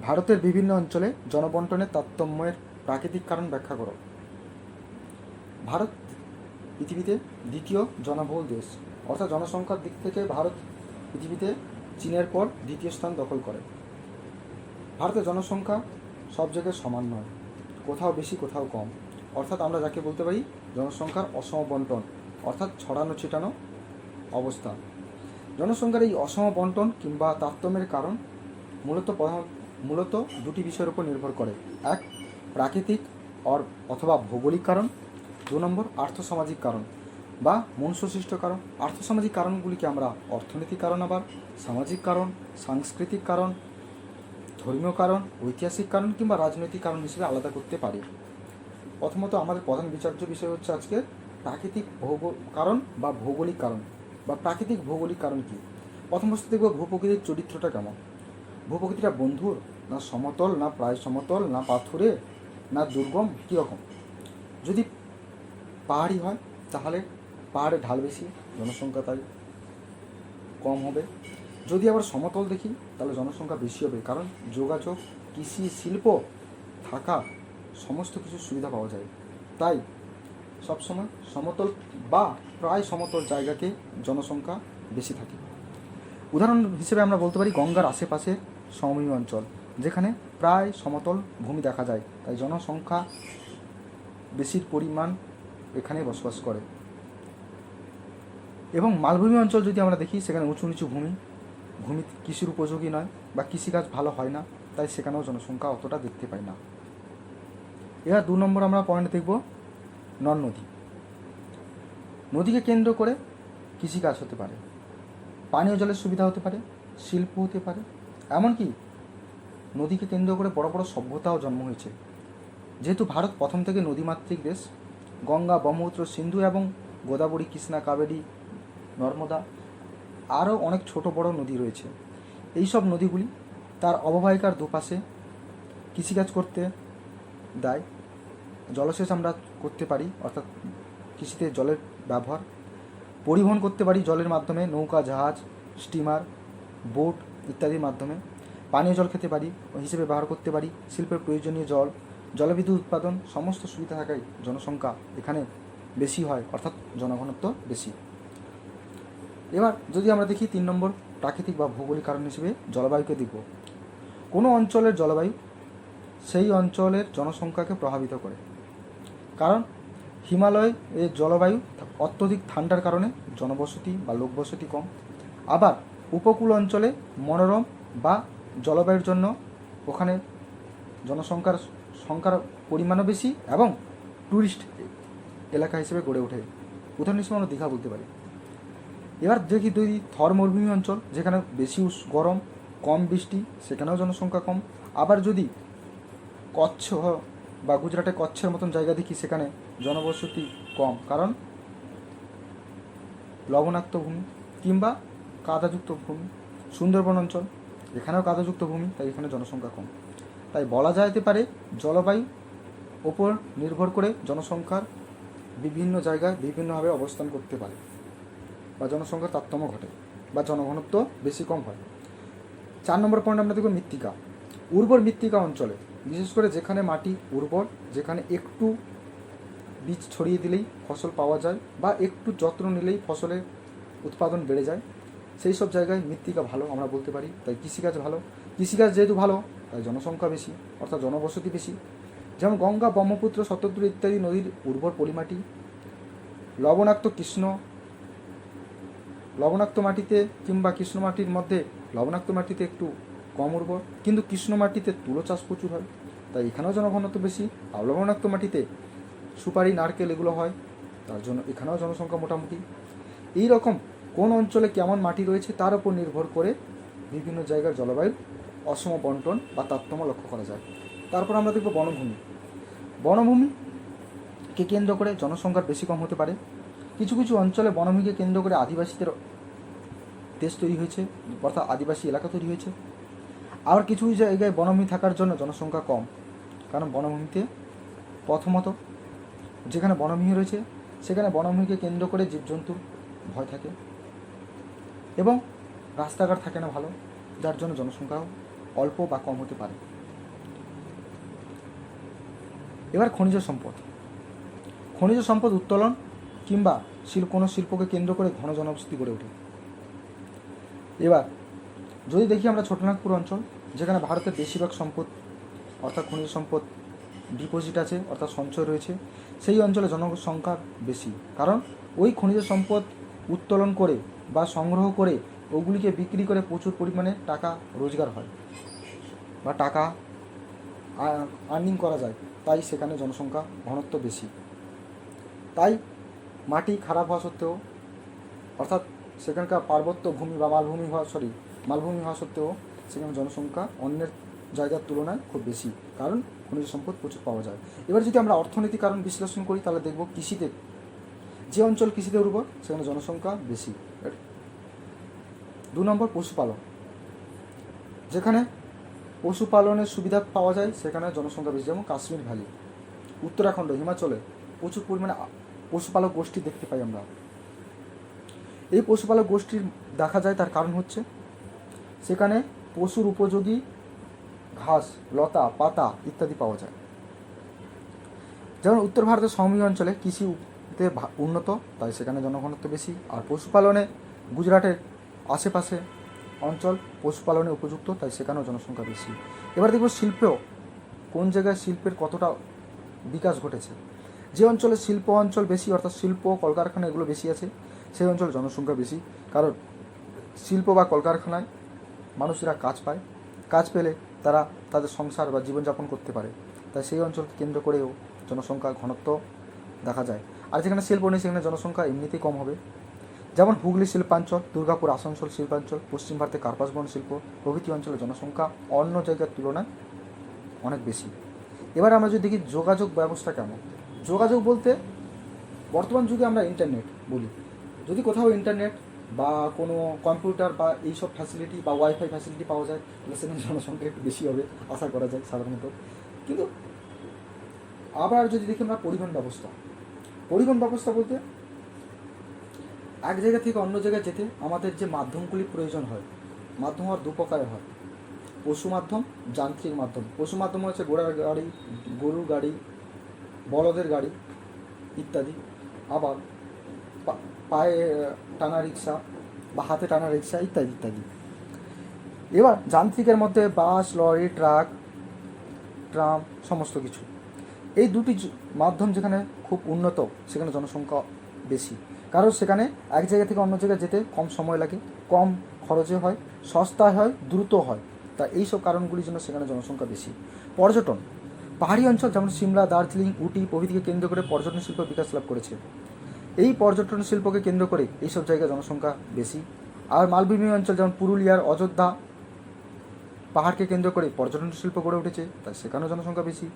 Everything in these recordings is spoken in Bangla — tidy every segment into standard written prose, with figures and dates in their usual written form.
ভারতের বিভিন্ন অঞ্চলে জনবন্টনের তারতম্যের প্রাকৃতিক কারণ ব্যাখ্যা করো। ভারত পৃথিবীতে দ্বিতীয় জনবহুল দেশ, অর্থাৎ জনসংখ্যার দিক থেকে ভারত পৃথিবীতে চীনের পর দ্বিতীয় স্থান দখল করে। ভারতের জনসংখ্যা সব জায়গায় সমান নয়, কোথাও বেশি কোথাও কম, অর্থাৎ আমরা যাকে বলতে পারি জনসংখ্যার অসম বন্টন, অর্থাৎ ছড়ানো ছিটানো অবস্থা। জনসংখ্যার এই অসম বন্টন কিংবা তারতম্যের কারণ মূলত দুটি বিষয়ের উপর নির্ভর করে। এক, প্রাকৃতিক অথবা ভৌগোলিক কারণ। 2 নম্বর, আর্থসামাজিক কারণ বা মনুষ্যসৃষ্ট কারণ। আর্থসামাজিক কারণগুলিকে আমরা অর্থনৈতিক কারণ, আবার সামাজিক কারণ, সাংস্কৃতিক কারণ, ধর্মীয় কারণ, ঐতিহাসিক কারণ কিংবা রাজনৈতিক কারণ হিসেবে আলাদা করতে পারি। প্রথমত আমাদের প্রধান বিচার্য বিষয় হচ্ছে আজকে প্রাকৃতিক কারণ বা ভৌগোলিক কারণ বা প্রাকৃতিক ভৌগোলিক কারণ কী। প্রথম বস্তু দেখব ভূপ্রকৃতির চরিত্রটা কেমন। ভূপ্রকৃতিটা বন্ধুর, না সমতল, না প্রায় সমতল, না পাথুরে, না দুর্গম, কীরকম। যদি পাহাড়ি হয় তাহলে পাহাড়ে ঢাল বেশি, জনসংখ্যা তাই কম হবে। যদি আবার সমতল দেখি তাহলে জনসংখ্যা বেশি হবে, কারণ যোগাযোগ, কৃষি, শিল্প থাকা সমস্ত কিছু সুবিধা পাওয়া যায়। তাই সবসময় সমতল বা প্রায় সমতল জায়গাকে জনসংখ্যা বেশি থাকে। উদাহরণ হিসেবে আমরা বলতে পারি গঙ্গার আশেপাশে সমভূমি অঞ্চল, যেখানে প্রায় সমতল ভূমি দেখা যায়, তাই জনসংখ্যা বেশির পরিমাণ এখানে বসবাস করে। এবং মালভূমি অঞ্চল যদি আমরা দেখি, সেখানে উঁচু নিচু ভূমি কৃষির উপযোগী নয় বা কৃষিকাজ ভালো হয় না, তাই সেখানেও জনসংখ্যা অতটা দেখতে পাই না। এবার 2 নম্বর আমরা পয়েন্ট দেখব নদ নদী। নদীকে কেন্দ্র করে কৃষিকাজ হতে পারে, পানীয় জলের সুবিধা হতে পারে, শিল্প হতে পারে, এমনকি নদীকে কেন্দ্র করে বড় বড় সভ্যতাও জন্ম হয়েছে। যেহেতু ভারত প্রথম থেকে নদীমাতৃক দেশ, গঙ্গা, ব্রহ্মপুত্র, সিন্ধু এবং গোদাবরী, কৃষ্ণা, কাবেরী, নর্মদা, আরও অনেক ছোট বড় নদী রয়েছে। এই সব নদীগুলি তার অববাহিকার দুপাশে কৃষিকাজ করতে দেয়। জলসেচ আমরা করতে পারি, অর্থাৎ কৃষিতে জলের ব্যবহার, পরিবহন করতে পারি জলের মাধ্যমে, নৌকা, জাহাজ, স্টিমার, বোট ইত্যাদির মাধ্যমে। পানীয় জল খেতে পারি হিসেবে ব্যবহার করতে পারি, শিল্পের প্রয়োজনীয় জল, জলবিদ্যুৎ উৎপাদন, সমস্ত সুবিধা থাকায় জনসংখ্যা এখানে বেশি হয়, অর্থাৎ জনঘনত্ব বেশি। এবার যদি আমরা দেখি 3 নম্বর প্রাকৃতিক বা ভৌগোলিক কারণ হিসেবে জলবায়ুকে দেখব। কোনো অঞ্চলের জলবায়ু সেই অঞ্চলের জনসংখ্যাকে প্রভাবিত করে, কারণ হিমালয় এর জলবায়ু অত্যধিক ঠান্ডার কারণে জনবসতি বা লোকবসতি কম। আবার উপকূল অঞ্চলে মনোরম বা জলবায়ুর জন্য ওখানে সংখ্যার পরিমাণও বেশি এবং ট্যুরিস্ট এলাকা হিসেবে গড়ে ওঠে। উদাহরণ হিসেবে আমরা দীঘা বলতে পারি। এবার দেখি যদি থর মরুভূমি অঞ্চল, যেখানে বেশি গরম, কম বৃষ্টি, সেখানেও জনসংখ্যা কম। আবার যদি কচ্ছ বা গুজরাটে কচ্ছের মতন জায়গা দেখি, সেখানে জনবসতি কম, কারণ লবণাক্ত ভূমি কিংবা কাদাযুক্ত ভূমি। সুন্দরবন অঞ্চল, এখানেও কাদাযুক্ত ভূমি, তাই এখানে জনসংখ্যা কম। তাই বলা যেতে পারে জলবায়ু ওপর নির্ভর করে জনসংখ্যার বিভিন্ন জায়গায় বিভিন্নভাবে অবস্থান করতে পারে বা জনসংখ্যার তারতম্য ঘটে বা জনঘনত্ব বেশি কম হয়। 4 নম্বর পয়েন্ট আমরা দেখব মৃত্তিকা। উর্বর মৃত্তিকা অঞ্চলে, বিশেষ করে যেখানে মাটি উর্বর, যেখানে একটু বীজ ছড়িয়ে দিলেই ফসল পাওয়া যায় বা একটু যত্ন নিলেই ফসলের উৎপাদন বেড়ে যায়, সেই সব জায়গায় মৃত্তিকা ভালো আমরা বলতে পারি, তাই কৃষিকাজ ভালো। কৃষিকাজ যেহেতু ভালো, তাই জনসংখ্যা বেশি, অর্থাৎ জনবসতি বেশি। যেমন গঙ্গা, ব্রহ্মপুত্র, শতদ্রু ইত্যাদি নদীর উর্বর পলিমাটি। লবণাক্ত মাটিতে কিংবা কৃষ্ণ মাটির মধ্যে লবণাক্ত মাটিতে একটু কম উর্বর, কিন্তু কৃষ্ণ মাটিতে তুলো চাষ প্রচুর হয়, তাই এখানেও জনঘনত্ব বেশি। আর লবণাক্ত মাটিতে সুপারি, নারকেল এগুলো হয়, তার জন্য এখানেও জনসংখ্যা মোটামুটি। এই রকম কোন অঞ্চলে কেমন মাটি রয়েছে তার উপর নির্ভর করে বিভিন্ন জায়গার জলবায়ুর অসম বন্টন বা তারতম্য লক্ষ্য করা যায়। তারপর আমরা দেখব বনভূমি। বনভূমিকে কেন্দ্র করে জনসংখ্যার বেশি কম হতে পারে। কিছু কিছু অঞ্চলে বনভূমিকে কেন্দ্র করে আদিবাসীদের দেশ তৈরি হয়েছে, অর্থাৎ আদিবাসী এলাকা তৈরি হয়েছে। আবার কিছু জায়গায় বনভূমি থাকার জন্য জনসংখ্যা কম, কারণ বনভূমিতে প্রথমত যেখানে বনভূমি রয়েছে সেখানে বনভূমিকে কেন্দ্র করে জীবজন্তুর ভয় থাকে এবং রাস্তাঘাট থাকে না ভালো, যার জন্য জনসংখ্যাও অল্প বা কম হতে পারে। এবার খনিজ সম্পদ। খনিজ সম্পদ উত্তোলন কিংবা কোনো শিল্পকে কেন্দ্র করে ঘন জনবসতি গড়ে ওঠে। এবার যদি দেখি আমরা ছোটনাগপুর অঞ্চল, যেখানে ভারতের বেশিরভাগ সম্পদ অর্থাৎ খনিজ সম্পদ ডিপোজিট আছে অর্থাৎ সঞ্চয় রয়েছে, সেই অঞ্চলে জনসংখ্যা বেশি, কারণ ওই খনিজ সম্পদ উত্তোলন করে বা সংগ্রহ করে ওগুলিকে বিক্রি করে প্রচুর পরিমাণে টাকা রোজগার হয় বা টাকা আর্নিং করা যায়, তাই সেখানে জনসংখ্যা ঘনত্ব বেশি। তাই মাটি খারাপ হওয়া সত্ত্বেও অর্থাৎ সেখানকার পার্বত্য ভূমি বা মালভূমি হওয়া সত্ত্বেও সেখানে জনসংখ্যা অন্যের জায়গার তুলনায় খুব বেশি, কারণ খনিজ সম্পদ প্রচুর পাওয়া যায়। এবার যদি আমরা অর্থনৈতিক কারণ বিশ্লেষণ করি তাহলে দেখব কৃষিতে, যে অঞ্চল কৃষিতে উর্বর সেখানে জনসংখ্যা বেশি। 2 নম্বর পশুপালন, যেখানে পশুপালনের সুবিধা পাওয়া যায় সেখানে জনসংখ্যা বেশি, যেমন কাশ্মীর ভ্যালি, উত্তরাখণ্ড, হিমাচলে প্রচুর পরিমাণে পশুপালক গোষ্ঠী দেখতে পাই আমরা। এই পশুপালক গোষ্ঠীর দেখা যায়, তার কারণ হচ্ছে সেখানে পশুর উপযোগী ঘাস, লতা, পাতা ইত্যাদি পাওয়া যায়। যেমন উত্তর ভারতের সমভূমি অঞ্চলে কৃষিতে উন্নত, তাই সেখানে জনঘনত্ব বেশি। আর পশুপালনে গুজরাটের আশেপাশে অঞ্চল পশুপালনে উপযুক্ত, তাই সেখানেও জনসংখ্যা বেশি। এবার দেখব শিল্পেও কোন জায়গায় শিল্পের কতটা বিকাশ ঘটেছে। যে অঞ্চলে শিল্প অঞ্চল বেশি অর্থাৎ শিল্প কলকারখানা এগুলো বেশি আছে, সেই অঞ্চলে জনসংখ্যা বেশি, কারণ শিল্প বা কলকারখানায় মানুষেরা কাজ পায়, কাজ পেলে তারা তাদের সংসার বা জীবনযাপন করতে পারে, তাই সেই অঞ্চলকে কেন্দ্র করেও জনসংখ্যার ঘনত্ব দেখা যায়। আর যেখানে শিল্প নেই সেখানে জনসংখ্যা এমনিতেই কম হবে। যেমন হুগলি শিল্পাঞ্চল, দুর্গাপুর আসানসোল শিল্পাঞ্চল, পশ্চিম ভারতে কার্পাস বন শিল্প প্রভৃতি অঞ্চলে জনসংখ্যা অন্য জায়গার তুলনায় অনেক বেশি। এবার আমরা যদি দেখি যোগাযোগ ব্যবস্থা কেমন। যোগাযোগ বলতে বর্তমান যুগে আমরা ইন্টারনেট বলি, যদি কোথাও ইন্টারনেট বা কোনো কম্পিউটার বা এইসব ফ্যাসিলিটি বা ওয়াইফাই ফ্যাসিলিটি পাওয়া যায় তাহলে সেখানে জনসংখ্যা একটু বেশি হবে আশা করা যায় সাধারণত। কিন্তু আবার যদি দেখি আমরা পরিবহন ব্যবস্থা বলতে এক জায়গা থেকে অন্য জায়গায় যেতে আমাদের যে মাধ্যমগুলি প্রয়োজন হয়, মাধ্যম হওয়ার 2 প্রকারের হয়, পশু মাধ্যম, যান্ত্রিক মাধ্যম। পশু মাধ্যম হচ্ছে ঘোড়ার গাড়ি, গরুর গাড়ি, বলদের গাড়ি ইত্যাদি, আবার পায়ে টানা রিক্সা বা হাতে টানা রিক্সা ইত্যাদি ইত্যাদি। এবার যান্ত্রিকের মধ্যে বাস, লরি, ট্রাক, ট্রাম সমস্ত কিছু। এই দুটি মাধ্যম যেখানে খুব উন্নত সেখানে জনসংখ্যা বেশি, কারণ সেখানে এক জায়গা থেকে অন্য জায়গায় যেতে কম সময় লাগে, কম খরচে হয়, সস্তায় হয়, দ্রুত হয়, তা এইসব কারণগুলির জন্য সেখানে জনসংখ্যা বেশি। পর্যটন, পাহাড়ি অঞ্চল যেমন সিমলা, দার্জিলিং, উটি প্রভৃতিকে কেন্দ্র করে পর্যটন শিল্প বিকাশ লাভ করেছে। এই পর্যটন শিল্পকে কেন্দ্র করে এইসব জায়গায় জনসংখ্যা বেশি। আর মালভূমি অঞ্চল যেমন পুরুলিয়ার অযোধ্যা পাহাড়কে কেন্দ্র করে পর্যটন শিল্প গড়ে উঠেছে, তাই সেখানেও জনসংখ্যা বেশি।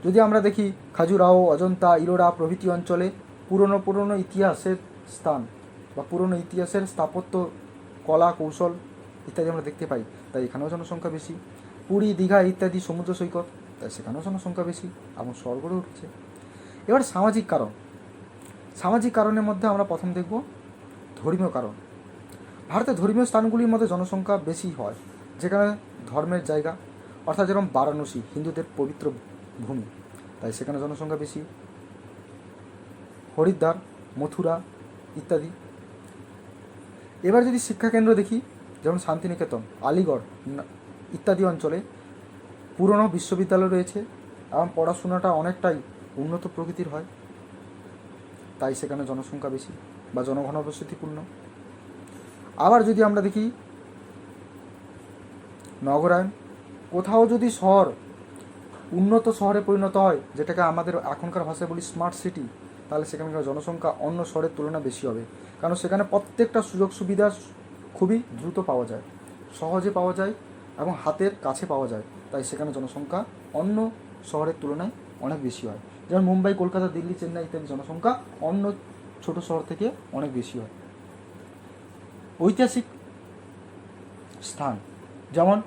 যদি আমরা দেখি খাজুরাহো, অজন্তা, ইলোরা প্রভৃতি অঞ্চলে পুরনো ইতিহাসের স্থান বা পুরনো ইতিহাসের স্থাপত্য, কলা, কৌশল ইত্যাদি আমরা দেখতে পাই, তাই এখানেও জনসংখ্যা বেশি। পুরী, দীঘা ইত্যাদি সমুদ্র সৈকত, তাই সেখানেও জনসংখ্যা বেশি এবং শহর গড়ে উঠছে। এবার সামাজিক কারণের মধ্যে আমরা প্রথম দেখব ধর্মীয় কারণ। ভারতের ধর্মীয় স্থানগুলির মধ্যে জনসংখ্যা বেশি হয় যেখানে ধর্মের জায়গা, অর্থাৎ যেরকম বারাণসী হিন্দুদের পবিত্র ভূমি, তাই সেখানে জনসংখ্যা বেশি। হরিদ্বার, মথুরা ইত্যাদি। এবার যদি শিক্ষাকেন্দ্র দেখি, যেমন শান্তিনিকেতন, আলিগড় ইত্যাদি অঞ্চলে পুরনো বিশ্ববিদ্যালয় রয়েছে এবং পড়াশোনাটা অনেকটাই উন্নত প্রকৃতির হয়, তাই সেখানে জনসংখ্যা বেশি বা জনঘনবসতিপূর্ণ। আবার যদি আমরা দেখি নগরায়ন, কোথাও যদি শহর উন্নত শহরে পরিণত হয়, যেটাকে আমাদের এখনকার ভাষায় বলি স্মার্ট সিটি, তাহলে সেখানকার জনসংখ্যা অন্য শহরের তুলনায় বেশি হবে, কারণ সেখানে প্রত্যেকটা সুযোগ সুবিধা খুবই দ্রুত পাওয়া যায়, সহজে পাওয়া যায় এবং হাতের কাছে পাওয়া যায়, তাই সেখানে জনসংখ্যা অন্য শহরের তুলনায় অনেক বেশি হয়। যেমন মুম্বাই, কলকাতা, দিল্লি, চেন্নাই ইত্যাদি জনসংখ্যা অন্য ছোট শহর থেকে অনেক বেশি হয়। ঐতিহাসিক স্থান যেমন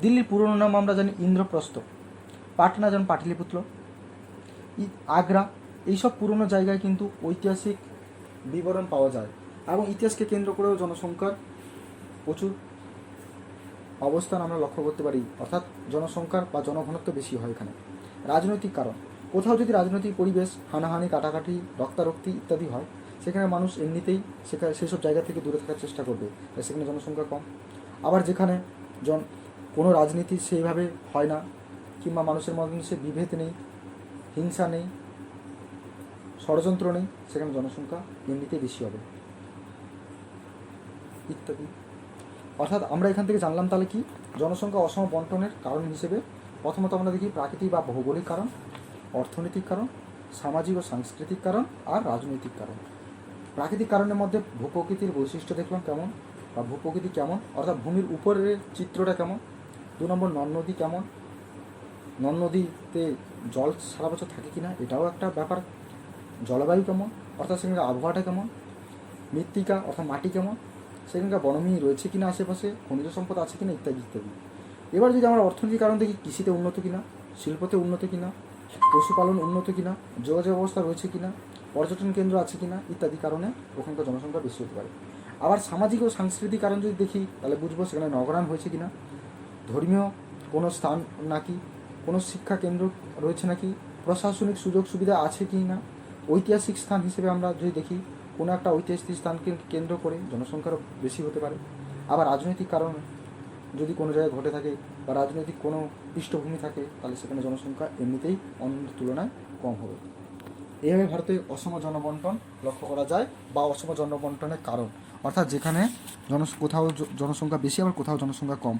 দিল্লির পুরনো নাম আমরা জানি ইন্দ্রপ্রস্থ, পাটনা যেমন পাটলিপুত্র, আগ্রা, এইসব পুরনো জায়গায় কিন্তু ঐতিহাসিক বিবরণ পাওয়া যায় এবং ইতিহাসকে কেন্দ্র করেও জনসংখ্যার প্রচুর অবস্থান আমরা লক্ষ্য করতে পারি, অর্থাৎ জনসংখ্যার বা জনঘনত্ব বেশি হয় এখানে। রাজনৈতিক কারণ, কোথাও যদি রাজনৈতিক পরিবেশ হানাহানি, কাটাকাটি, রক্তারক্তি ইত্যাদি হয়, সেখানে মানুষ এমনিতেই সেসব জায়গা থেকে দূরে থাকার চেষ্টা করবে, তাই সেখানে জনসংখ্যা কম। আবার যেখানে কোনো রাজনীতি সেইভাবে হয় না, কিংবা মানুষের মধ্যে বিভেদ নেই, হিংসা নেই, ষড়যন্ত্র নেই, সেখানে জনসংখ্যা এমনিতেই বেশি হবে ইত্যাদি। অর্থাৎ আমরা এখান থেকে জানলাম তাহলে কি, জনসংখ্যা অসম বন্টনের কারণ হিসেবে প্রথমত আমরা দেখি প্রাকৃতিক বা ভৌগোলিক কারণ, অর্থনৈতিক কারণ, সামাজিক ও সাংস্কৃতিক কারণ, আর রাজনৈতিক কারণ। প্রাকৃতিক কারণের মধ্যে ভূপ্রকৃতির বৈশিষ্ট্য দেখলাম কেমন, বা ভূপ্রকৃতি কেমন, অর্থাৎ ভূমির উপরের চিত্রটা কেমন। 2 নম্বর, নদ নদী কেমন, নদ নদীতে জল সারা বছর থাকে কিনা, এটাও একটা ব্যাপার। জলবায়ু কেমন, অর্থাৎ সেখানকার আবহাওয়াটা কেমন। মৃত্তিকা অর্থাৎ মাটি কেমন, সেখানকার বনভূমি রয়েছে কিনা আশেপাশে, খনিজ সম্পদ আছে কিনা, ইত্যাদি ইত্যাদি। এবার যদি আমরা অর্থনৈতিক কারণ দেখি, কৃষিতে উন্নত কিনা, শিল্পতে উন্নত কিনা, পশুপালন উন্নত কিনা, যোগাযোগ ব্যবস্থা রয়েছে কিনা, পর্যটন কেন্দ্র আছে কিনা, ইত্যাদি কারণে ওখানকার জনসংখ্যা বেশি হতে পারে। আবার সামাজিক ও সাংস্কৃতিক কারণ যদি দেখি, তাহলে বুঝবো সেখানে নগরায়ণ হয়েছে কিনা, ধর্মীয় কোনো স্থান নাকি, কোনো শিক্ষা কেন্দ্র রয়েছে নাকি, প্রশাসনিক সুযোগ সুবিধা আছে কি না, ঐতিহাসিক স্থান হিসেবে আমরা যদি দেখি, কোনো একটা ঐতিহাসিক স্থানকে কেন্দ্র করে জনসংখ্যারও বেশি হতে পারে। আবার রাজনৈতিক কারণ যদি কোনো জায়গায় ঘটে থাকে, বা রাজনৈতিক কোনো পৃষ্ঠভূমি থাকে, তাহলে সেখানে জনসংখ্যা এমনিতেই অন্য তুলনায় কম হবে। এইভাবে ভারতে অসম জনবন্টন লক্ষ্য করা যায়, বা অসম জনবন্টনের কারণ, অর্থাৎ যেখানে কোথাও জনসংখ্যা বেশি, আবার কোথাও জনসংখ্যা কম।